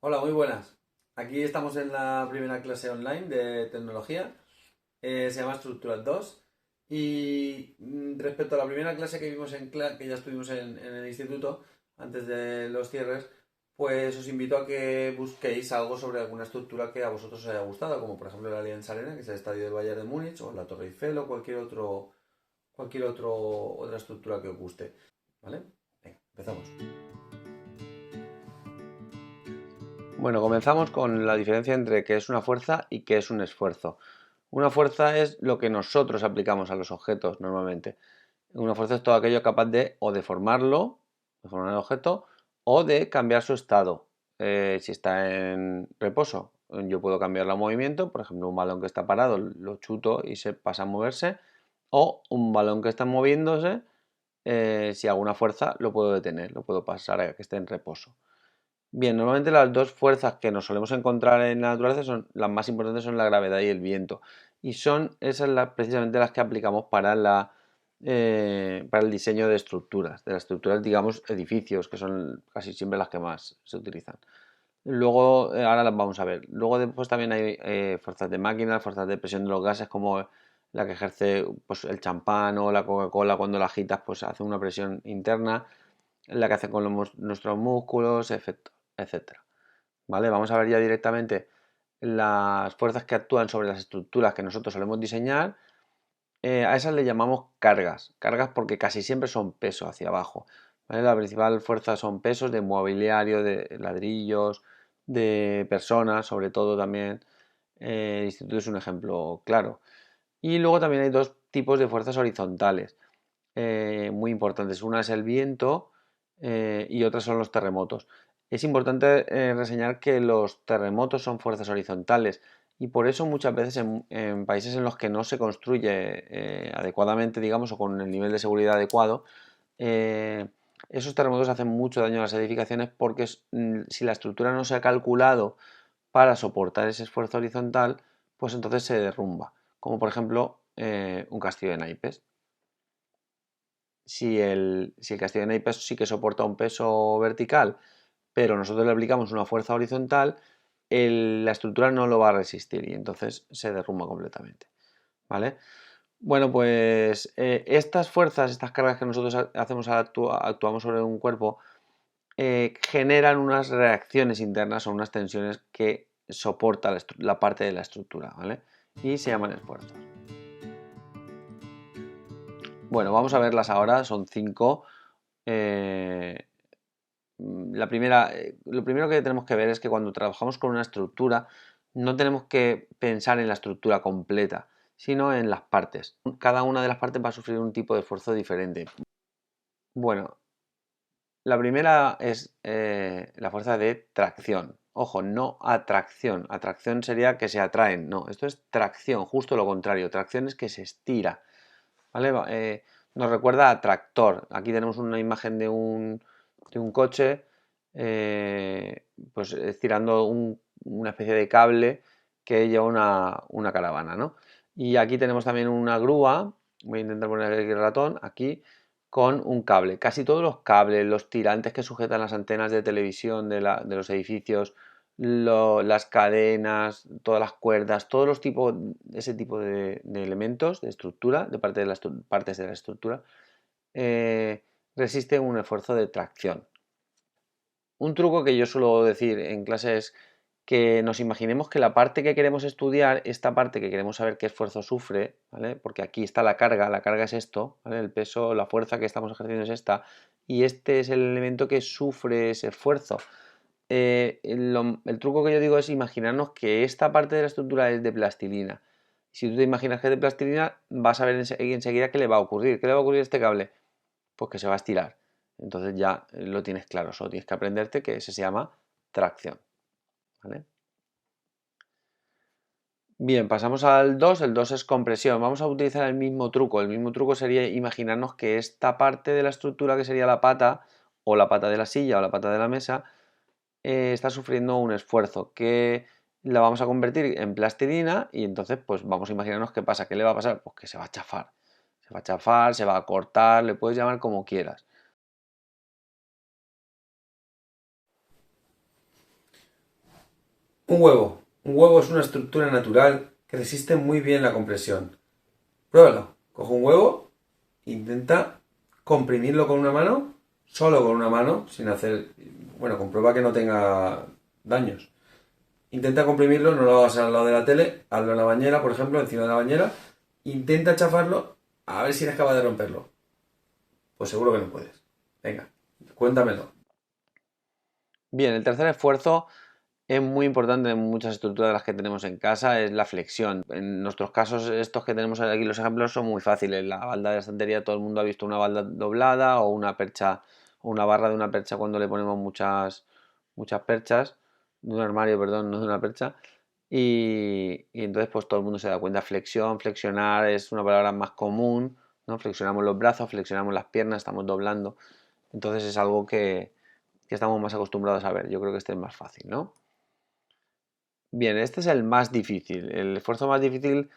Hola, muy buenas. Aquí estamos en la primera clase online de tecnología. Se llama Estructural 2. Y respecto a la primera clase que vimos que ya estuvimos en el instituto, antes de los cierres, pues os invito a que busquéis algo sobre alguna estructura que a vosotros os haya gustado, como por ejemplo la Allianz Arena, que es el estadio del Bayern de Múnich, o la Torre Eiffel, o otra estructura que os guste. ¿Vale? Venga, empezamos. Bueno, comenzamos con la diferencia entre qué es una fuerza y qué es un esfuerzo. Una fuerza es lo que nosotros aplicamos a los objetos normalmente. Una fuerza es todo aquello capaz de o deformarlo, deformar el objeto, o de cambiar su estado. Si está en reposo, yo puedo cambiarlo a movimiento, por ejemplo, un balón que está parado lo chuto y se pasa a moverse, o un balón que está moviéndose, si hago una fuerza lo puedo detener, lo puedo pasar a que esté en reposo. Bien, normalmente las dos fuerzas que nos solemos encontrar en la naturaleza son las más importantes son la gravedad y el viento. Y son esas precisamente las que aplicamos para el diseño de las estructuras, digamos, edificios, que son casi siempre las que más se utilizan. Luego, ahora las vamos a ver. Luego después también hay fuerzas de máquinas, fuerzas de presión de los gases, como la que ejerce pues, el champán o la Coca-Cola cuando la agitas, pues hace una presión interna, la que hace con nuestros músculos, etcétera. ¿Vale? Vamos a ver ya directamente las fuerzas que actúan sobre las estructuras que nosotros solemos diseñar. A esas le llamamos cargas. Cargas porque casi siempre son peso hacia abajo. ¿Vale? La principal fuerza son pesos de mobiliario, de ladrillos, de personas, sobre todo también. El instituto es un ejemplo claro. Y luego también hay dos tipos de fuerzas horizontales muy importantes. Una es el viento y otras son los terremotos. Es importante reseñar que los terremotos son fuerzas horizontales y por eso muchas veces en países en los que no se construye adecuadamente, digamos, o con el nivel de seguridad adecuado, eh, esos terremotos hacen mucho daño a las edificaciones porque si la estructura no se ha calculado para soportar ese esfuerzo horizontal, pues entonces se derrumba, como por ejemplo un castillo de naipes. Si el castillo de naipes sí que soporta un peso vertical, pero nosotros le aplicamos una fuerza horizontal, la estructura no lo va a resistir y entonces se derrumba completamente. ¿Vale? Bueno, pues estas fuerzas, estas cargas que nosotros hacemos actuamos sobre un cuerpo, generan unas reacciones internas o unas tensiones que soporta la parte de la estructura, ¿vale? Y se llaman esfuerzos. Bueno, vamos a verlas ahora, son 5. Eh, lo primero que tenemos que ver es que cuando trabajamos con una estructura, no tenemos que pensar en la estructura completa, sino en las partes. Cada una de las partes va a sufrir un tipo de esfuerzo diferente. Bueno, la primera es la fuerza de tracción. Ojo, no atracción. Atracción sería que se atraen. No, esto es tracción, justo lo contrario. Tracción es que se estira. ¿Vale? Nos recuerda a tractor. Aquí tenemos una imagen de un coche pues estirando una especie de cable que lleva una caravana, ¿no? Y aquí tenemos también una grúa. Voy a intentar poner el ratón aquí con un cable. Casi todos los cables, los tirantes que sujetan las antenas de televisión de los edificios, las cadenas, todas las cuerdas, todos los tipos, ese tipo de elementos, de estructura, de partes de la estructura, resisten un esfuerzo de tracción. Un truco que yo suelo decir en clase es que nos imaginemos que la parte que queremos estudiar, esta parte que queremos saber qué esfuerzo sufre, ¿vale? Porque aquí está la carga es esto, ¿vale? El peso, la fuerza que estamos ejerciendo es esta, y este es el elemento que sufre ese esfuerzo. El truco que yo digo es imaginarnos que esta parte de la estructura es de plastilina. Si tú te imaginas que es de plastilina, vas a ver enseguida qué le va a ocurrir. ¿Qué le va a ocurrir a este cable? Pues que se va a estirar. Entonces ya lo tienes claro, solo tienes que aprenderte que ese se llama tracción. ¿Vale? Bien, pasamos al 2. El 2 es compresión. Vamos a utilizar el mismo truco. El mismo truco sería imaginarnos que esta parte de la estructura, que sería la pata, o la pata de la silla, o la pata de la mesa, está sufriendo un esfuerzo que la vamos a convertir en plastilina y entonces pues vamos a imaginarnos qué pasa. ¿Qué le va a pasar? Pues que se va a chafar. Se va a chafar, se va a cortar, le puedes llamar como quieras. Un huevo. Un huevo es una estructura natural que resiste muy bien la compresión. Pruébalo. Coge un huevo, intenta comprimirlo con una mano, solo con una mano, sin hacer... Bueno, comprueba que no tenga daños. Intenta comprimirlo, no lo hagas al lado de la tele, hazlo en la bañera, por ejemplo, encima de la bañera. Intenta chafarlo, a ver si eres capaz de romperlo. Pues seguro que no puedes. Venga, cuéntamelo. Bien, el tercer esfuerzo es muy importante en muchas estructuras de las que tenemos en casa, es la flexión. En nuestros casos, estos que tenemos aquí, los ejemplos son muy fáciles. La balda de la estantería, todo el mundo ha visto una balda doblada o una percha, o una barra de una percha cuando le ponemos muchas perchas, de un armario, perdón, no de una percha. Y entonces pues todo el mundo se da cuenta. Flexión, flexionar es una palabra más común, ¿no? Flexionamos los brazos, flexionamos las piernas, estamos doblando. Entonces es algo que estamos más acostumbrados a ver. Yo creo que este es más fácil, ¿no? Bien, este es el más difícil. El esfuerzo más difícil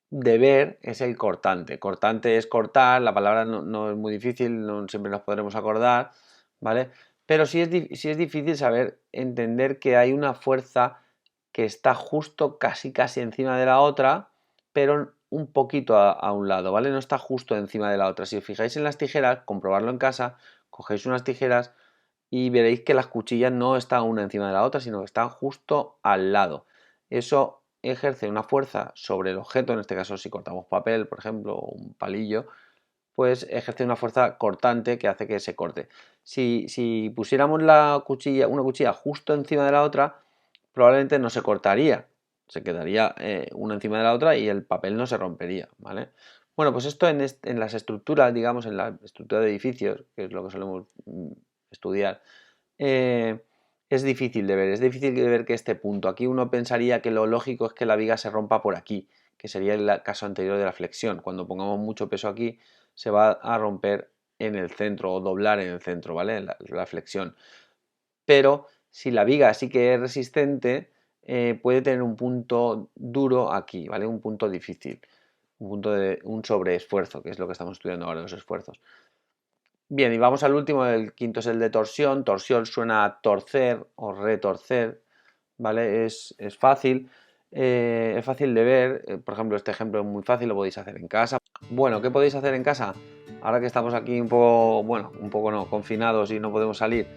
de ver es el cortante. Cortante es cortar, la palabra no es muy difícil, no siempre nos podremos acordar, ¿vale? Pero sí es difícil saber entender que hay una fuerza que está justo casi encima de la otra, pero un poquito a un lado, ¿vale? No está justo encima de la otra. Si os fijáis en las tijeras, comprobarlo en casa, cogéis unas tijeras y veréis que las cuchillas no están una encima de la otra, sino que están justo al lado. Eso ejerce una fuerza sobre el objeto, en este caso si cortamos papel, por ejemplo, o un palillo, pues ejerce una fuerza cortante que hace que se corte. Si pusiéramos una cuchilla justo encima de la otra, probablemente no se cortaría, se quedaría una encima de la otra y el papel no se rompería, ¿vale? Bueno, pues esto en las estructuras, digamos, en la estructura de edificios, que es lo que solemos estudiar, eh, es difícil de ver. Es difícil de ver que este punto. Aquí uno pensaría que lo lógico es que la viga se rompa por aquí, que sería el caso anterior de la flexión. Cuando pongamos mucho peso aquí, se va a romper en el centro o doblar en el centro, ¿vale? La flexión. Pero si la viga sí que es resistente, puede tener un punto duro aquí, ¿vale? Un punto difícil, un punto de un sobreesfuerzo, que es lo que estamos estudiando ahora, los esfuerzos. Bien, y vamos al último, el quinto es el de torsión. Torsión suena a torcer o retorcer, ¿vale? Es fácil, es fácil de ver. Por ejemplo, este ejemplo es muy fácil, lo podéis hacer en casa. Bueno, ¿qué podéis hacer en casa? Ahora que estamos aquí un poco, bueno, un poco no, confinados y no podemos salir,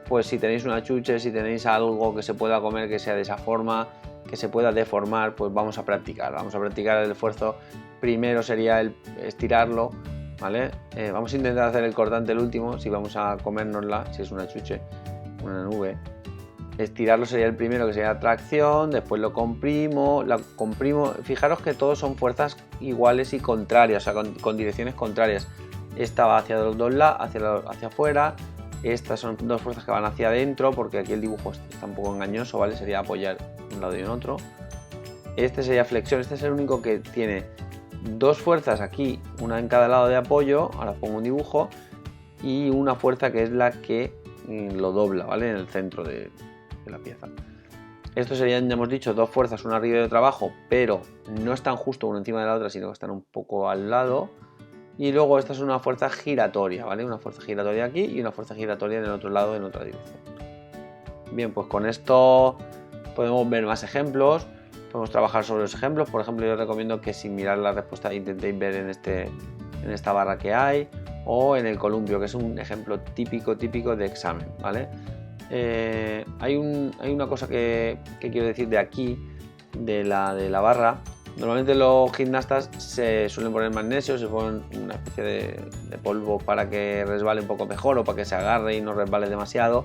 pues si tenéis una chuche, si tenéis algo que se pueda comer que sea de esa forma, que se pueda deformar, pues vamos a practicar. Vamos a practicar el esfuerzo. Primero sería el estirarlo, ¿vale? Vamos a intentar hacer el cortante el último, si vamos a comérnosla, si es una chuche, una nube. Estirarlo sería el primero, que sería tracción, después lo comprimo, fijaros que todos son fuerzas iguales y contrarias, o sea, con direcciones contrarias. Esta va hacia los dos lados, hacia afuera, estas son dos fuerzas que van hacia adentro, porque aquí el dibujo está un poco engañoso, ¿vale? Sería apoyar un lado y en otro. Este sería flexión, este es el único que tiene dos fuerzas aquí, una en cada lado de apoyo, ahora pongo un dibujo, y una fuerza que es la que lo dobla, ¿vale? En el centro de la pieza. Estos serían, ya hemos dicho, dos fuerzas, una arriba y otra abajo, pero no están justo una encima de la otra, sino que están un poco al lado. Y luego esta es una fuerza giratoria, ¿vale? Una fuerza giratoria aquí y una fuerza giratoria en el otro lado, en otra dirección. Bien, pues con esto podemos ver más ejemplos, podemos trabajar sobre los ejemplos. Por ejemplo, yo os recomiendo que sin mirar la respuesta intentéis ver en esta barra que hay, o en el columpio, que es un ejemplo típico de examen, ¿vale? Hay una cosa que quiero decir de aquí, de la barra. Normalmente los gimnastas se suelen poner magnesio, se ponen una especie de polvo para que resbale un poco mejor o para que se agarre y no resbale demasiado.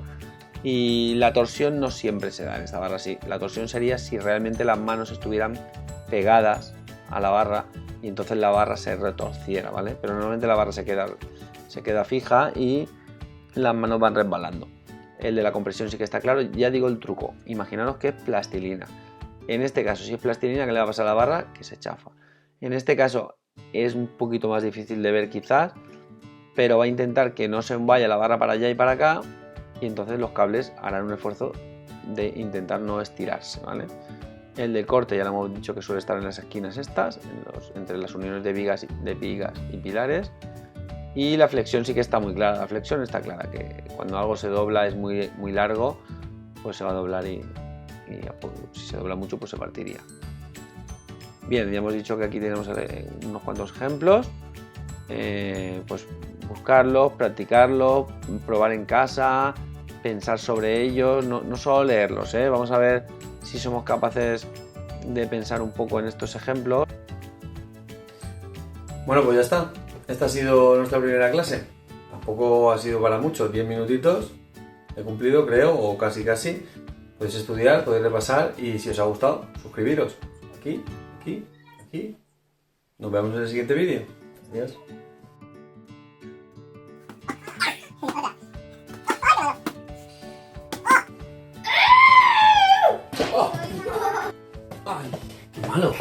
Y la torsión no siempre se da en esta barra así. La torsión sería si realmente las manos estuvieran pegadas a la barra y entonces la barra se retorciera, ¿vale? Pero normalmente la barra se queda fija y las manos van resbalando. El de la compresión sí que está claro. Ya digo el truco. Imaginaros que es plastilina. En este caso, si es plastilina, ¿qué le va a pasar a la barra? Que se chafa. En este caso es un poquito más difícil de ver quizás, pero va a intentar que no se vaya la barra para allá y para acá, y entonces los cables harán un esfuerzo de intentar no estirarse, ¿vale? El de corte ya lo hemos dicho que suele estar en las esquinas estas, entre las uniones de vigas y pilares. Y la flexión sí que está muy clara. La flexión está clara, que cuando algo se dobla es muy largo, pues se va a doblar y y ya, pues, si se dobla mucho pues se partiría. Bien, ya hemos dicho que aquí tenemos unos cuantos ejemplos, pues buscarlos, practicarlos, probar en casa, pensar sobre ellos, no solo leerlos, vamos a ver si somos capaces de pensar un poco en estos ejemplos. Bueno, pues ya está. Esta ha sido nuestra primera clase. Tampoco ha sido para mucho, 10 minutitos. He cumplido, creo, o casi. Podéis estudiar, podéis repasar y si os ha gustado, suscribiros. Aquí. Nos vemos en el siguiente vídeo. Adiós. ¡Ay, qué malo!